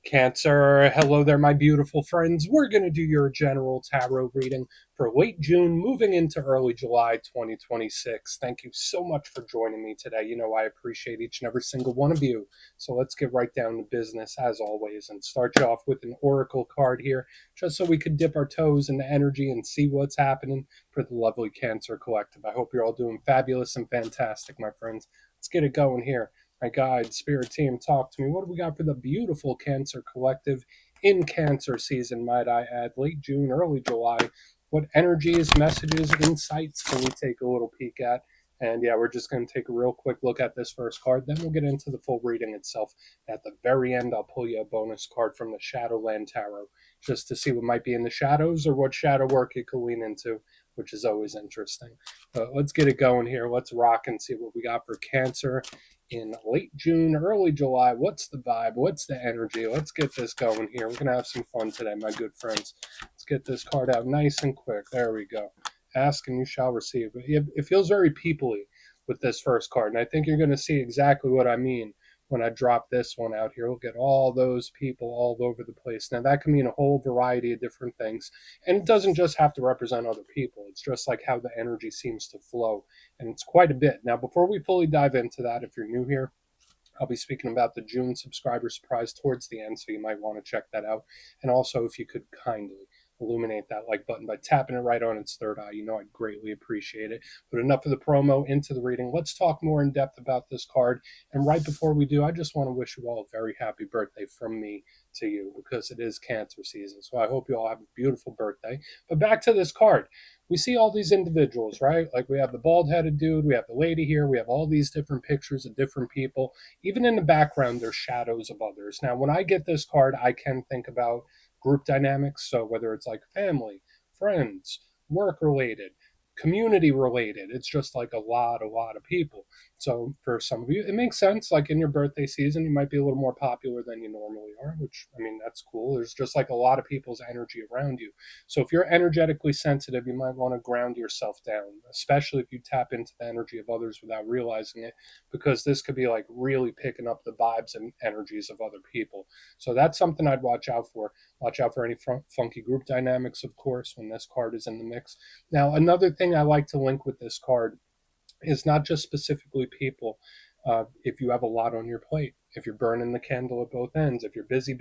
Cancer, hello there, my beautiful friends. We're going to do your general tarot reading for late June, moving into early July 2026. Thank you so much for joining me today. You know, I appreciate each and every single one of you. So let's get right down to business as always and start you off with an oracle card here, just so we could dip our toes into energy and see what's happening for the lovely Cancer Collective. I hope you're all doing fabulous and fantastic, my friends. Let's get it going here. My guide, spirit team, talk to me. What do we got for the beautiful Cancer Collective in Cancer season, might I add, late June, early July? What energies, messages, insights can we take a little peek at? And yeah, we're just going to take a real quick look at this first card. Then we'll get into the full reading itself. At the very end, I'll pull you a bonus card from the Shadowland Tarot just to see what might be in the shadows or what shadow work you could lean into, which is always interesting. But let's get it going here. Let's rock and see what we got for Cancer in late June, early July. What's the vibe? What's the energy? Let's get this going here. We're going to have some fun today, my good friends. Let's get this card out nice and quick. There we go. Ask and you shall receive. It feels very people-y with this first card, and I think you're going to see exactly what I mean when I drop this one out here. We'll get all those people all over the place. Now, that can mean a whole variety of different things, and it doesn't just have to represent other people. It's just like how the energy seems to flow, and it's quite a bit. Now, before we fully dive into that, if you're new here, I'll be speaking about the June subscriber surprise towards the end, so you might want to check that out. And also, if you could kindly illuminate that like button by tapping it right on its third eye, you know I'd greatly appreciate it. But enough of the promo, into the reading. Let's talk more in depth about this card. And right before we do, I just want to wish you all a very happy birthday from me to you, because it is Cancer season. So I hope you all have a beautiful birthday. But back to this card. We see all these individuals, right? Like we have the bald headed dude, we have the lady here, we have all these different pictures of different people. Even in the background, there's shadows of others. Now, when I get this card, I can think about group dynamics. So whether it's like family, friends, work related, community related, it's just like a lot of people. So for some of you, it makes sense. Like in your birthday season, you might be a little more popular than you normally are, which, I mean, that's cool. There's just like a lot of people's energy around you. So if you're energetically sensitive, you might want to ground yourself down, especially if you tap into the energy of others without realizing it, because this could be like really picking up the vibes and energies of other people. So that's something I'd watch out for. Watch out for any funky group dynamics, of course, when this card is in the mix. Now, another thing I like to link with this card is not just specifically people. If you have a lot on your plate, if you're burning the candle at both ends, if you're busy,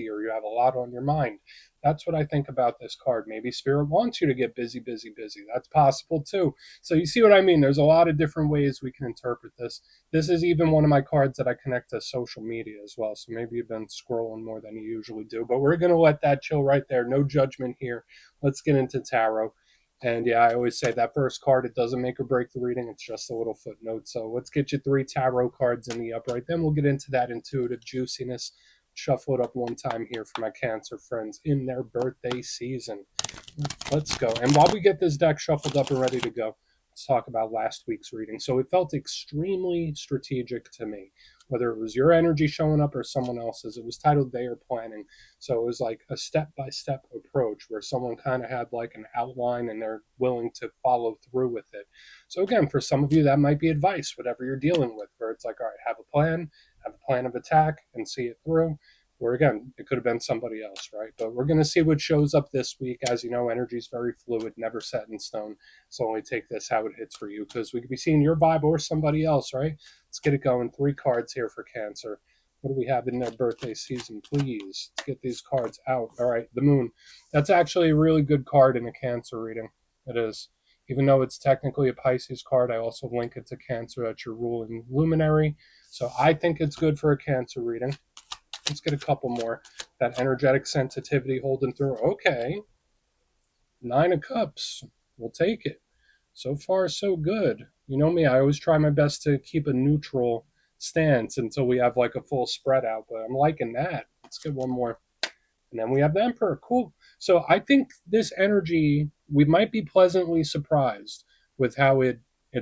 or you have a lot on your mind, that's what I think about this card. Maybe Spirit wants you to get busy. That's possible too. So you see what I mean? There's a lot of different ways we can interpret this. This is even one of my cards that I connect to social media as well. So maybe you've been scrolling more than you usually do, but we're going to let that chill right there. No judgment here. Let's get into tarot. And yeah, I always say that first card, it doesn't make or break the reading. It's just a little footnote. So let's get you 3 tarot cards in the upright. Then we'll get into that intuitive juiciness. Shuffle it up one time here for my Cancer friends in their birthday season. Let's go. And while we get this deck shuffled up and ready to go, let's talk about last week's reading. So it felt extremely strategic to me, whether it was your energy showing up or someone else's. It was titled They Are Planning. So it was like a step-by-step approach where someone kind of had like an outline and they're willing to follow through with it. So again, for some of you, that might be advice, whatever you're dealing with, where it's like, all right, have a plan of attack and see it through. Or again, it could have been somebody else, right? But we're going to see what shows up this week. As you know, energy is very fluid, never set in stone. So only take this how it hits for you, because we could be seeing your vibe or somebody else, right? Let's get it going. 3 cards here for Cancer. What do we have in their birthday season, please? Let's get these cards out. All right, the Moon. That's actually a really good card in a Cancer reading. It is. Even though it's technically a Pisces card, I also link it to Cancer. That's your ruling luminary. So I think it's good for a Cancer reading. Let's get a couple more. That energetic sensitivity holding through. Okay. 9 of Cups. We'll take it. So far, so good. You know me, I always try my best to keep a neutral stance until we have like a full spread out, but I'm liking that. Let's get one more. And then we have the Emperor. Cool. So I think this energy, we might be pleasantly surprised with how it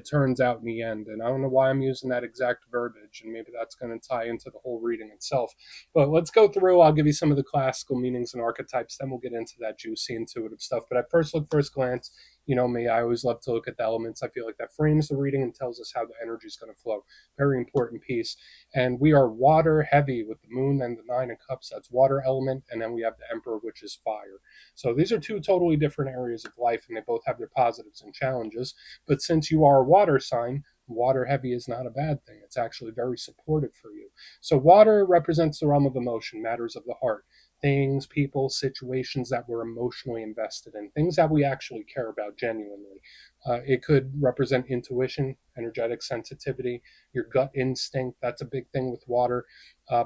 turns out in the end. And I don't know why I'm using that exact verbiage, knowledge, and maybe that's going to tie into the whole reading itself. But let's go through. I'll give you some of the classical meanings and archetypes, then we'll get into that juicy, intuitive stuff. But at first glance, you know me, I always love to look at the elements. I feel like that frames the reading and tells us how the energy is going to flow. Very important piece. And we are water heavy with the moon and the nine of cups. That's water element. And then we have the emperor, which is fire. So these are two totally different areas of life, and they both have their positives and challenges. But since you are a water sign, water heavy is not a bad thing. It's actually very supportive for you. So water represents the realm of emotion, matters of the heart, things, people, situations that we're emotionally invested in, things that we actually care about genuinely. It could represent intuition, energetic sensitivity, your gut instinct. That's a big thing with water.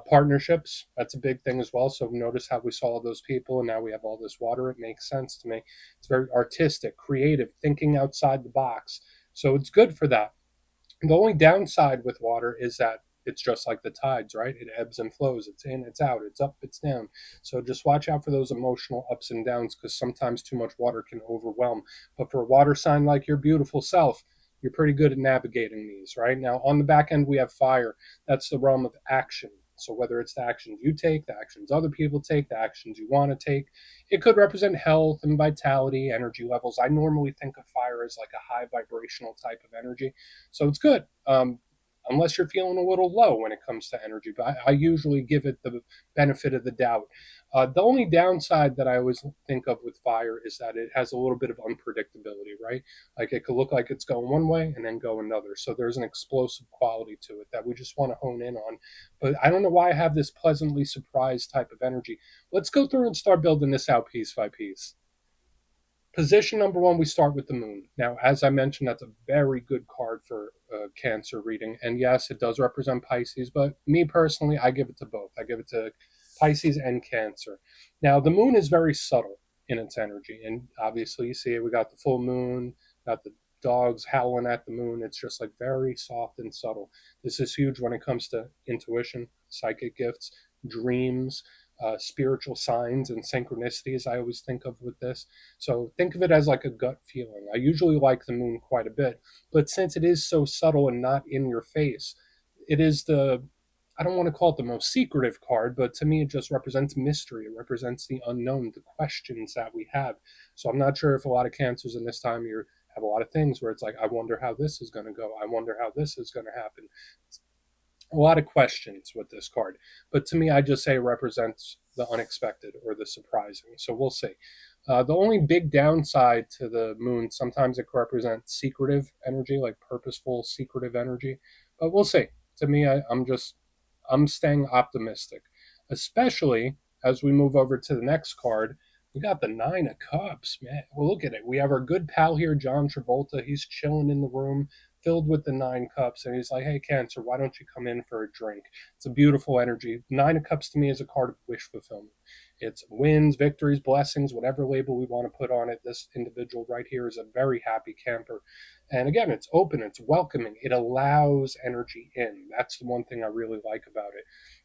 Partnerships, that's a big thing as well. So notice how we saw all those people and now we have all this water. It makes sense to me. It's very artistic, creative, thinking outside the box. So it's good for that. The only downside with water is that it's just like the tides, right? It ebbs and flows. It's in, it's out, it's up, it's down. So just watch out for those emotional ups and downs, because sometimes too much water can overwhelm. But for a water sign like your beautiful self, you're pretty good at navigating these, right? Now, on the back end, we have fire. That's the realm of action. So whether it's the actions you take, the actions other people take, the actions you want to take, it could represent health and vitality, energy levels. I normally think of fire as like a high vibrational type of energy. So it's good. Unless you're feeling a little low when it comes to energy, but I usually give it the benefit of the doubt. The only downside that I always think of with fire is that it has a little bit of unpredictability, right? Like it could look like it's going one way and then go another. So there's an explosive quality to it that we just want to hone in on. But I don't know why I have this pleasantly surprised type of energy. Let's go through and start building this out piece by piece. Position number one, we start with the moon. Now, as I mentioned, that's a very good card for Cancer reading. And yes, it does represent Pisces, but me personally, I give it to both. I give it to Pisces and Cancer. Now, the moon is very subtle in its energy. And obviously, you see it. We got the full moon, got the dogs howling at the moon. It's just like very soft and subtle. This is huge when it comes to intuition, psychic gifts, dreams, spiritual signs and synchronicities. I always think of with this. So think of it as like a gut feeling. I usually like the moon quite a bit, but since it is so subtle and not in your face, it is the, I don't want to call it the most secretive card, but to me it just represents mystery. It represents the unknown, the questions that we have. So I'm not sure if a lot of cancers in this time of year have a lot of things where it's like, I wonder how this is going to go. I wonder how this is going to happen. A lot of questions with this card. But to me, I just say it represents the unexpected or the surprising. So we'll see. The only big downside to the moon, sometimes it represents secretive energy, like purposeful secretive energy. But we'll see. To me, I'm staying optimistic, especially as we move over to the next card. We got the Nine of Cups, man. Well, look at it. We have our good pal here, John Travolta. He's chilling in the room filled with the Nine Cups, and he's like, "Hey, Cancer, why don't you come in for a drink?" It's a beautiful energy. Nine of Cups to me is a card of wish fulfillment. It's wins, victories, blessings, whatever label we want to put on it. This individual right here is a very happy camper. And again, it's open, it's welcoming, it allows energy in. That's the one thing I really like about it.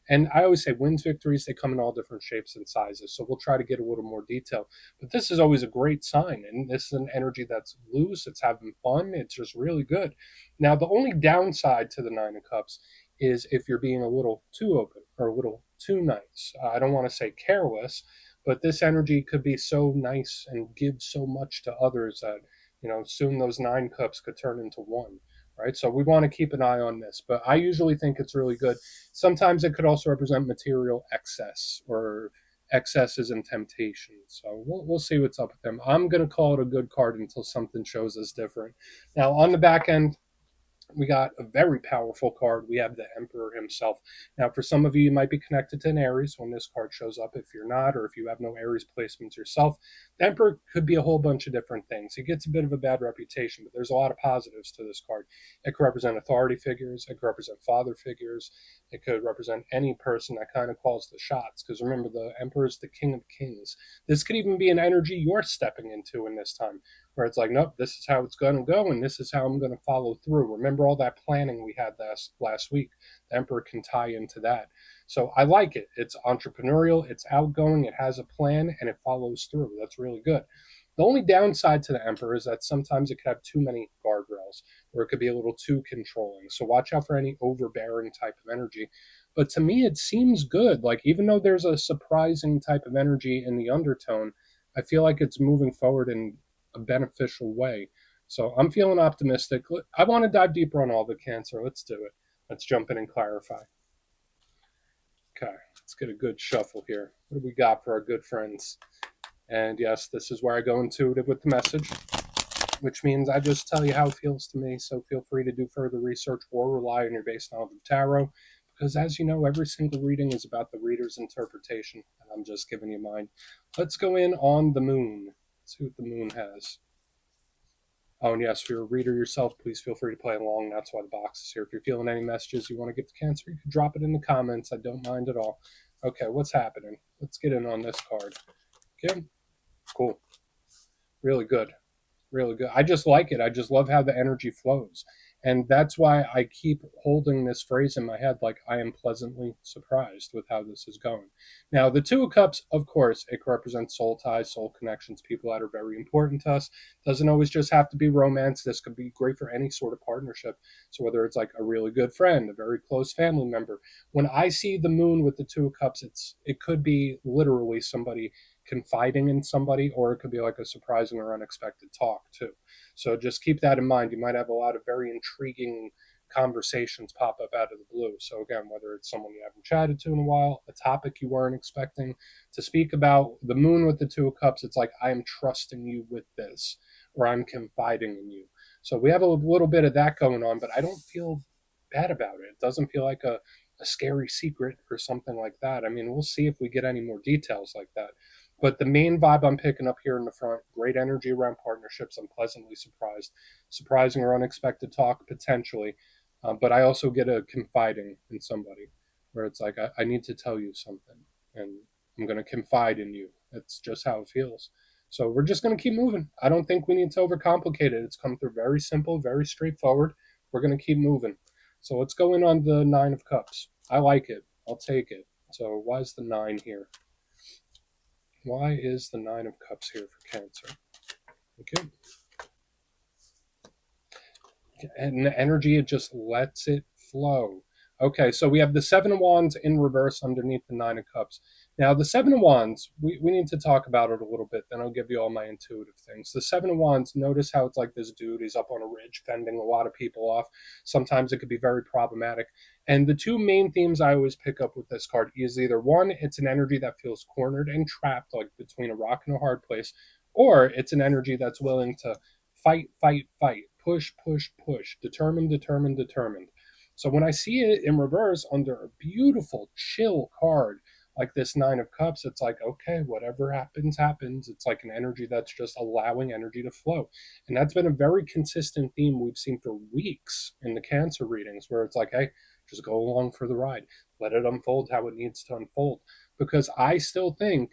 And I always say wins, victories, they come in all different shapes and sizes. So we'll try to get a little more detail. But this is always a great sign. And this is an energy that's loose, it's having fun, it's just really good. Now, the only downside to the Nine of Cups is if you're being a little too open or a little too nice. I don't want to say careless, but this energy could be so nice and give so much to others that, soon those Nine Cups could turn into one. Right. So we want to keep an eye on this, but I usually think it's really good. Sometimes it could also represent material excess or excesses and temptations. So we'll see what's up with them. I'm going to call it a good card until something shows us different. Now, on the back end, we got a very powerful card. We have the Emperor himself. Now, for some of you, you might be connected to an Aries when this card shows up. If you're not, or if you have no Aries placements yourself, the Emperor could be a whole bunch of different things. He gets a bit of a bad reputation, but there's a lot of positives to this card. It could represent authority figures. It could represent father figures. It could represent any person that kind of calls the shots. Because remember, the Emperor is the King of Kings. This could even be an energy you're stepping into in this time, where it's like, nope, this is how it's going to go, and this is how I'm going to follow through. Remember all that planning we had last week? The Emperor can tie into that. So I like it. It's entrepreneurial, it's outgoing, it has a plan, and it follows through. That's really good. The only downside to the Emperor is that sometimes it could have too many guardrails, or it could be a little too controlling. So watch out for any overbearing type of energy. But to me, it seems good. Like, even though there's a surprising type of energy in the undertone, I feel like it's moving forward in a beneficial way. So I'm feeling optimistic. I want to dive deeper on all the Cancer. Let's do it. Let's jump in and clarify. Okay, let's get a good shuffle here. What do we got for our good friends? And yes, this is where I go intuitive with the message, which means I just tell you how it feels to me. So feel free to do further research or rely on your based knowledge of tarot. Because as you know, every single reading is about the reader's interpretation, and I'm just giving you mine. Let's go in on the moon. Let's see what the moon has. Oh, and yes, if you're a reader yourself, please feel free to play along. That's why the box is here. If you're feeling any messages you want to give to Cancer, you can drop it in the comments. I don't mind at all. Okay, what's happening? Let's get in on this card. Okay, cool. Really good. Really good. I just like it. I just love how the energy flows. And that's why I keep holding this phrase in my head, like, I am pleasantly surprised with how this is going. Now, the Two of Cups, of course, it represents soul ties, soul connections, people that are very important to us. Doesn't always just have to be romance. This could be great for any sort of partnership. So whether it's like a really good friend, a very close family member. When I see the moon with the Two of Cups, it could be literally somebody confiding in somebody, or it could be like a surprising or unexpected talk too. So just keep that in mind. You might have a lot of very intriguing conversations pop up out of the blue. So again, whether it's someone you haven't chatted to in a while, a topic you weren't expecting to speak about, the moon with the Two of Cups, it's like, I am trusting you with this, or I'm confiding in you. So we have a little bit of that going on, but I don't feel bad about it. It doesn't feel like a scary secret or something like that. I mean, we'll see if we get any more details like that. But the main vibe I'm picking up here in the front, great energy around partnerships. I'm pleasantly surprised. Surprising or unexpected talk, potentially. But I also get a confiding in somebody where it's like, I need to tell you something, and I'm going to confide in you. That's just how it feels. So we're just going to keep moving. I don't think we need to overcomplicate it. It's come through very simple, very straightforward. We're going to keep moving. So let's go in on the Nine of Cups. I like it. I'll take it. So why is the 9 here? Why is the Nine of Cups here for Cancer? Okay. And the energy, it just lets it flow. Okay, so we have the Seven of Wands in reverse underneath the Nine of Cups. Now, the Seven of Wands, we need to talk about it a little bit, then I'll give you all my intuitive things. The Seven of Wands, notice how it's like this dude, he's up on a ridge fending a lot of people off. Sometimes it could be very problematic. And the two main themes I always pick up with this card is either one, it's an energy that feels cornered and trapped, like between a rock and a hard place, or it's an energy that's willing to fight, fight, fight, push, push, push, determined, determined, determined. So when I see it in reverse under a beautiful, chill card like this Nine of Cups, it's like, okay, whatever happens, happens. It's like an energy that's just allowing energy to flow. And that's been a very consistent theme we've seen for weeks in the Cancer readings, where it's like, hey, just go along for the ride. Let it unfold how it needs to unfold. Because I still think,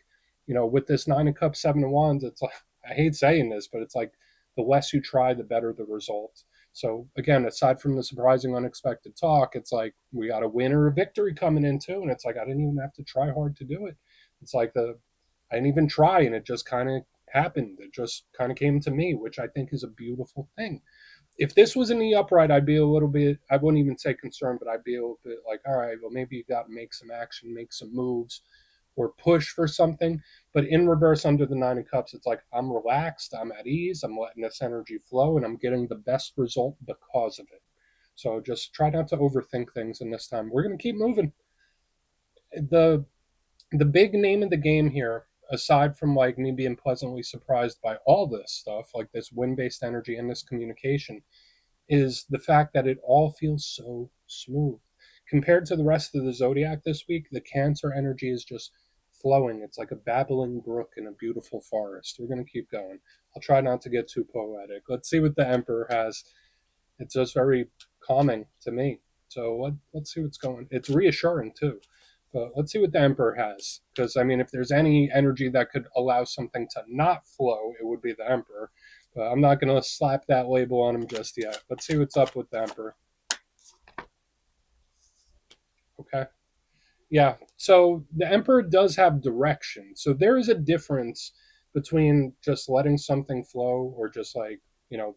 with this Nine of Cups, Seven of Wands, it's like, I hate saying this, but it's like, the less you try, the better the result. So again, aside from the surprising, unexpected talk, it's like we got a win or a victory coming in too, and it's like I didn't even have to try hard to do it. It's like I didn't even try, and it just kind of happened. It just kind of came to me, which I think is a beautiful thing. If this was in the upright, I'd be a little bit, I wouldn't even say concerned, but I'd be a little bit like, all right, well, maybe you got to make some action, make some moves, or push for something. But in reverse, under the Nine of Cups, it's like I'm relaxed, I'm at ease, I'm letting this energy flow, and I'm getting the best result because of it. So just try not to overthink things in this time. We're going to keep moving. The the big name of the game here, aside from like me being pleasantly surprised by all this stuff, like this wind-based energy and this communication, is the fact that it all feels so smooth. Compared to the rest of the zodiac this week, the Cancer energy is just flowing. It's like a babbling brook in a beautiful forest. We're going to keep going. I'll try not to get too poetic. Let's see what the Emperor has. It's just very calming to me. So let's see what's going. It's reassuring too. But let's see what the Emperor has. Because, I mean, if there's any energy that could allow something to not flow, it would be the Emperor. But I'm not going to slap that label on him just yet. Let's see what's up with the Emperor. Okay. Yeah. So the Emperor does have direction. So there is a difference between just letting something flow or just like, you know,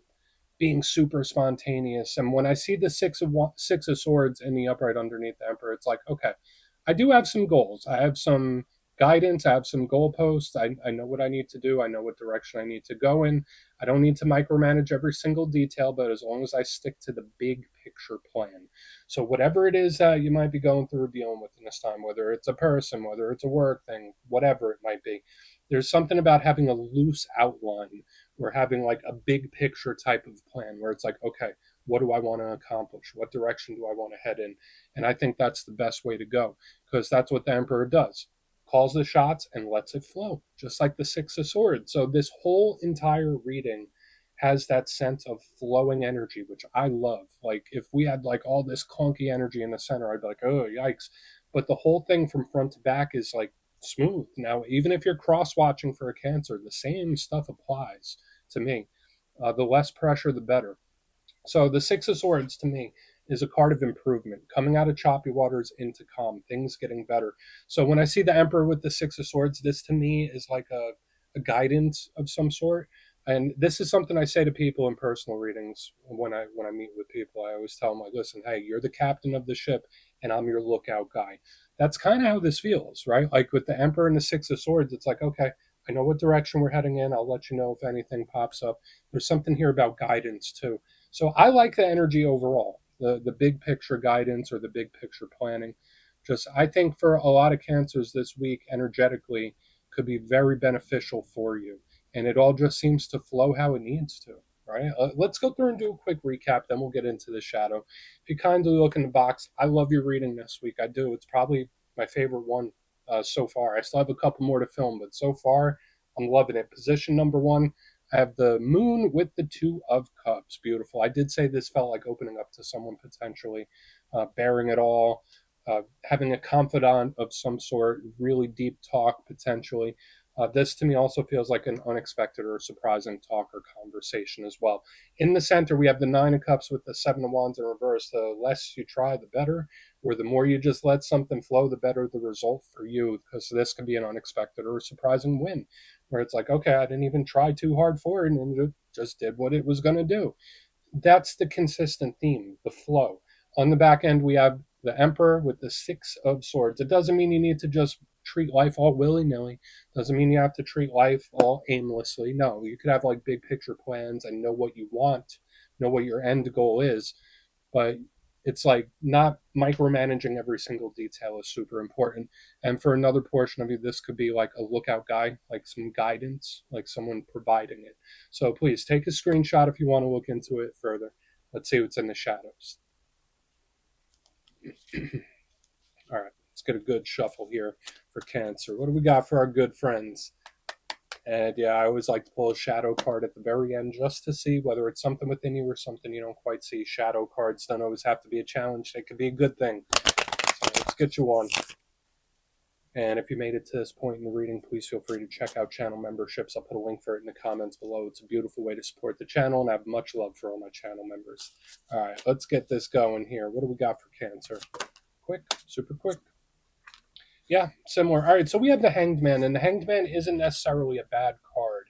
being super spontaneous. And when I see the six of swords in the upright underneath the emperor, it's like, okay, I do have some goals. I have some guidance. I have some goalposts. I know what I need to do. I know what direction I need to go in. I don't need to micromanage every single detail, but as long as I stick to the big picture plan. So whatever it is that you might be going through or dealing with in this time, whether it's a person, whether it's a work thing, whatever it might be, there's something about having a loose outline. We're having like a big picture type of plan where it's like, okay, what do I want to accomplish? What direction do I want to head in? And I think that's the best way to go because that's what the Emperor does. Calls the shots and lets it flow, just like the Six of Swords. So this whole entire reading has that sense of flowing energy, which I love. Like if we had like all this clunky energy in the center, I'd be like, oh yikes. But the whole thing from front to back is like smooth. Now, even if you're cross watching for a Cancer, the same stuff applies to me. The less pressure, the better. So the Six of Swords to me is a card of improvement, coming out of choppy waters into calm, things getting better. So when I see the Emperor with the Six of Swords, this to me is like a guidance of some sort. And this is something I say to people in personal readings when I meet with people. I always tell them like, listen, hey, you're the captain of the ship, and I'm your lookout guy. That's kind of how this feels, right? Like with the Emperor and the Six of Swords, it's like, okay, I know what direction we're heading in. I'll let you know if anything pops up. There's something here about guidance too. So I like the energy overall, the big picture guidance or the big picture planning. Just I think for a lot of cancers this week, energetically, could be very beneficial for you, and it all just seems to flow how it needs to. Right? Let's go through and do a quick recap, then we'll get into the shadow. If you kindly look in the box, I love your reading this week. I do. It's probably my favorite one so far. I still have a couple more to film, but so far I'm loving it. Position number one, I have the moon with the two of cups. Beautiful. I did say this felt like opening up to someone potentially, bearing it all, having a confidant of some sort, really deep talk potentially. This to me also feels like an unexpected or surprising talk or conversation as well. In the center, we have the Nine of Cups with the Seven of Wands in reverse. The less you try, the better, or the more you just let something flow, the better the result for you, because this can be an unexpected or surprising win where it's like, okay, I didn't even try too hard for it and it just did what it was going to do. That's the consistent theme, the flow. On the back end, we have the Emperor with the Six of Swords. It doesn't mean you need to just treat life all willy nilly. Doesn't mean you have to treat life all aimlessly. No, you could have like big picture plans and know what you want, know what your end goal is, but it's like not micromanaging every single detail is super important. And for another portion of you, this could be like a lookout guy, like some guidance, like someone providing it. So please take a screenshot if you want to look into it further. Let's see what's in the shadows. All right, let's get a good shuffle here for Cancer. What do we got for our good friends? And yeah, I always like to pull a shadow card at the very end just to see whether it's something within you or something you don't quite see. Shadow cards don't always have to be a challenge, they could be a good thing. So let's get you one. And if you made it to this point in the reading, please feel free to check out channel memberships. I'll put a link for it in the comments below. It's a beautiful way to support the channel, and I have much love for all my channel members. All right, let's get this going here. What do we got for Cancer? Quick, super quick. Yeah, similar. All right, so we have the Hanged Man, and the Hanged Man isn't necessarily a bad card.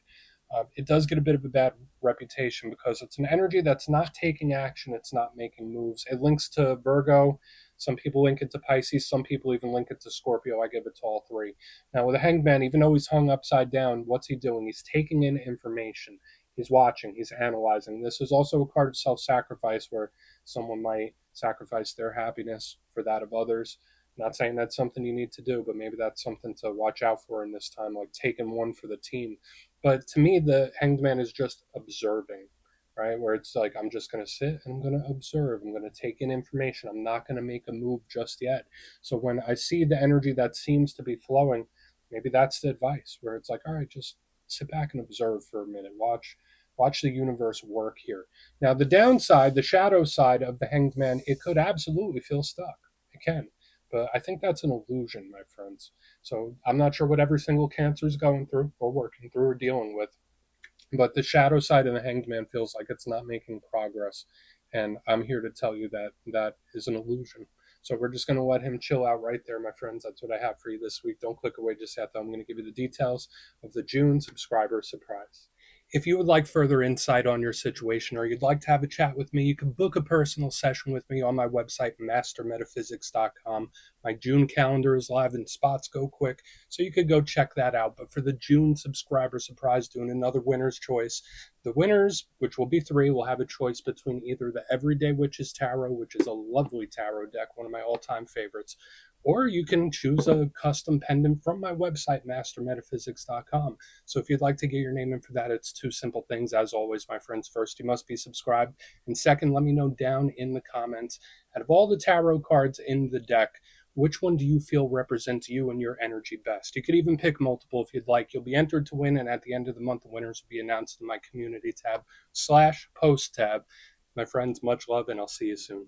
It does get a bit of a bad reputation because it's an energy that's not taking action, it's not making moves. It links to Virgo. Some people link it to Pisces. Some people even link it to Scorpio. I give it to all three. Now, with a Hanged Man, even though he's hung upside down, what's he doing? He's taking in information. He's watching. He's analyzing. This is also a card of self-sacrifice where someone might sacrifice their happiness for that of others. Not saying that's something you need to do, but maybe that's something to watch out for in this time, like taking one for the team. But to me, the Hanged Man is just observing, right? Where it's like, I'm just going to sit and I'm going to observe. I'm going to take in information. I'm not going to make a move just yet. So when I see the energy that seems to be flowing, maybe that's the advice where it's like, all right, just sit back and observe for a minute. Watch the universe work here. Now, the downside, the shadow side of the Hanged Man, it could absolutely feel stuck. It can. But I think that's an illusion, my friends. So I'm not sure what every single Cancer is going through or working through or dealing with, but the shadow side of the Hanged Man feels like it's not making progress. And I'm here to tell you that that is an illusion. So we're just going to let him chill out right there, my friends. That's what I have for you this week. Don't click away just yet, though. I'm going to give you the details of the June subscriber surprise. If you would like further insight on your situation or you'd like to have a chat with me, you can book a personal session with me on my website, mastermetaphysics.com. My June calendar is live and spots go quick, so you could go check that out. But for the June subscriber surprise, doing another winner's choice, the winners, which will be three, will have a choice between either the Everyday Witches Tarot, which is a lovely tarot deck, one of my all-time favorites, or you can choose a custom pendant from my website, mastermetaphysics.com. So if you'd like to get your name in for that, it's two simple things. As always, my friends, first, you must be subscribed. And second, let me know down in the comments, out of all the tarot cards in the deck, which one do you feel represents you and your energy best? You could even pick multiple if you'd like. You'll be entered to win, and at the end of the month, the winners will be announced in my community tab /post tab. My friends, much love, and I'll see you soon.